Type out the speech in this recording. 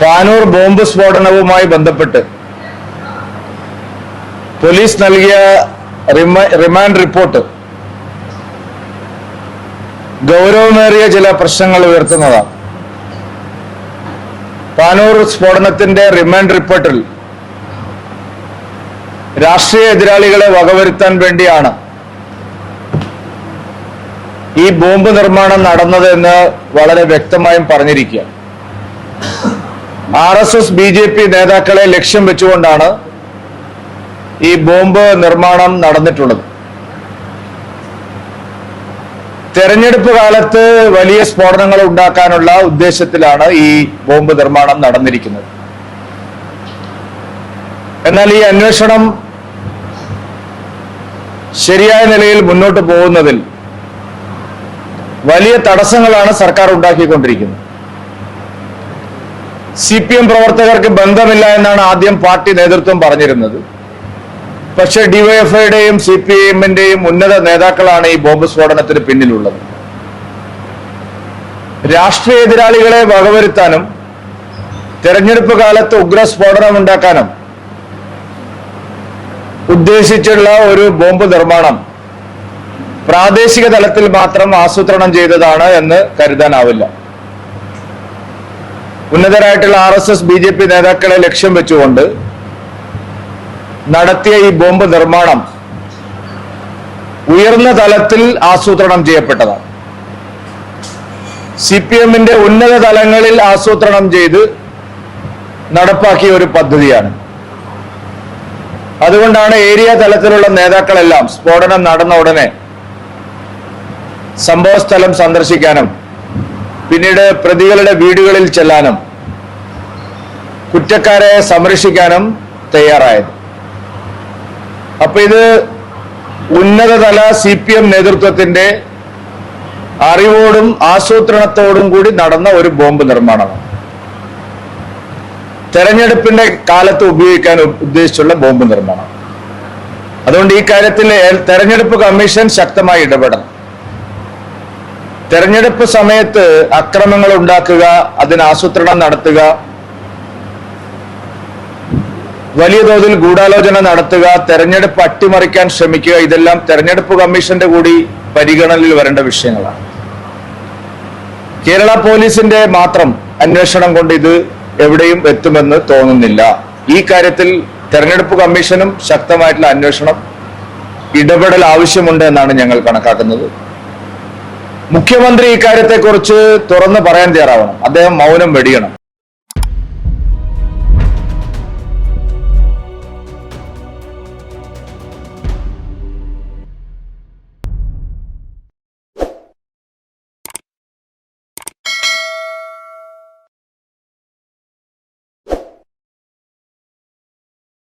Panoor bomb സ്ഫോടനവുമായി ബന്ധപ്പെട്ട് police നൽകിയ remand report ഗൗരവമേറിയ ചില പ്രശ്നങ്ങൾ ഉയർത്തുന്നതാണ്. പാനൂർ സ്ഫോടനത്തിന്റെ റിമാൻഡ് റിപ്പോർട്ടിൽ രാഷ്ട്രീയ എതിരാളികളെ വകവരുത്താൻ വേണ്ടിയാണ് ഈ ബോംബ് നിർമ്മാണം നടന്നതെന്ന് വളരെ വ്യക്തമായും പറഞ്ഞിരിക്കുക. RSS BJP നേതാക്കളെ ലക്ഷ്യം വെച്ചുകൊണ്ടാണ് ഈ ബോംബ് നിർമ്മാണം നടന്നിട്ടുള്ളത്. തെരഞ്ഞെടുപ്പ് കാലത്ത് വലിയ സ്ഫോടനങ്ങൾ ഉണ്ടാക്കാനുള്ള ഉദ്ദേശത്തിലാണ് ഈ ബോംബ് നിർമ്മാണം നടന്നിരിക്കുന്നത്. എന്നാൽ ഈ അന്വേഷണം ശരിയായ നിലയിൽ മുന്നോട്ട് പോകുന്നതിൽ വലിയ തടസ്സങ്ങളാണ് സർക്കാർ ഉണ്ടാക്കിക്കൊണ്ടിരിക്കുന്നത്. CPM പ്രവർത്തകർക്ക് ബന്ധമില്ല എന്നാണ് ആദ്യം പാർട്ടി നേതൃത്വം പറഞ്ഞിരുന്നത്. പക്ഷെ DYFIയുടെയും CPIMന്റെയും ഉന്നത നേതാക്കളാണ് ഈ ബോംബ് സ്ഫോടനത്തിന് പിന്നിലുള്ളത്. രാഷ്ട്രീയ എതിരാളികളെ വകവരുത്താനും തെരഞ്ഞെടുപ്പ് കാലത്ത് ഉഗ്ര സ്ഫോടനം ഉണ്ടാക്കാനും ഉദ്ദേശിച്ചുള്ള ഒരു ബോംബ് നിർമ്മാണം പ്രാദേശിക തലത്തിൽ മാത്രം ആസൂത്രണം ചെയ്തതാണ് എന്ന് കരുതാനാവില്ല. ഉന്നതരായിട്ടുള്ള RSS BJP നേതാക്കളെ ലക്ഷ്യം വെച്ചുകൊണ്ട് നടത്തിയ ഈ ബോംബ് നിർമ്മാണം ഉയർന്ന തലത്തിൽ ആസൂത്രണം ചെയ്യപ്പെട്ടതാണ്. CPMന്റെ ഉന്നത തലങ്ങളിൽ ആസൂത്രണം ചെയ്ത് നടപ്പാക്കിയ ഒരു പദ്ധതിയാണ്. അതുകൊണ്ടാണ് ഏരിയ തലത്തിലുള്ള നേതാക്കളെല്ലാം സ്ഫോടനം നടന്ന ഉടനെ സംഭവസ്ഥലം സന്ദർശിക്കാനും പിന്നീട് പ്രതികളുടെ വീടുകളിൽ ചെല്ലാനും കുറ്റക്കാരെ സംരക്ഷിക്കാനും തയ്യാറായത്. അപ്പൊ ഇത് ഉന്നതതല CPM നേതൃത്വത്തിന്റെ അറിവോടും ആസൂത്രണത്തോടും കൂടി നടന്ന ഒരു ബോംബ് നിർമ്മാണമാണ്. തെരഞ്ഞെടുപ്പിന്റെ കാലത്ത് ഉപയോഗിക്കാൻ ഉദ്ദേശിച്ചുള്ള ബോംബ് നിർമ്മാണം. അതുകൊണ്ട് ഈ കാര്യത്തിൽ തെരഞ്ഞെടുപ്പ് കമ്മീഷൻ ശക്തമായി ഇടപെടണം. തെരഞ്ഞെടുപ്പ് സമയത്ത് അക്രമങ്ങൾ ഉണ്ടാക്കുക, അതിന് ആസൂത്രണം നടത്തുക, വലിയ തോതിൽ ഗൂഢാലോചന നടത്തുക, തെരഞ്ഞെടുപ്പ് അട്ടിമറിക്കാൻ ശ്രമിക്കുക, ഇതെല്ലാം തെരഞ്ഞെടുപ്പ് കമ്മീഷന്റെ കൂടി പരിഗണനയിൽ വരേണ്ട വിഷയങ്ങളാണ്. കേരള പോലീസിന്റെ മാത്രം അന്വേഷണം കൊണ്ട് ഇത് എവിടെയും എത്തുമെന്ന് തോന്നുന്നില്ല. ഈ കാര്യത്തിൽ തെരഞ്ഞെടുപ്പ് കമ്മീഷനും ശക്തമായിട്ടുള്ള അന്വേഷണം ഇടപെടൽ ആവശ്യമുണ്ട് എന്നാണ് ഞങ്ങൾ കണക്കാക്കുന്നത്. മുഖ്യമന്ത്രി ഇക്കാര്യത്തെക്കുറിച്ച് തുറന്നു പറയാൻ തയ്യാറാവണം. അദ്ദേഹം മൗനം വെടിയണം.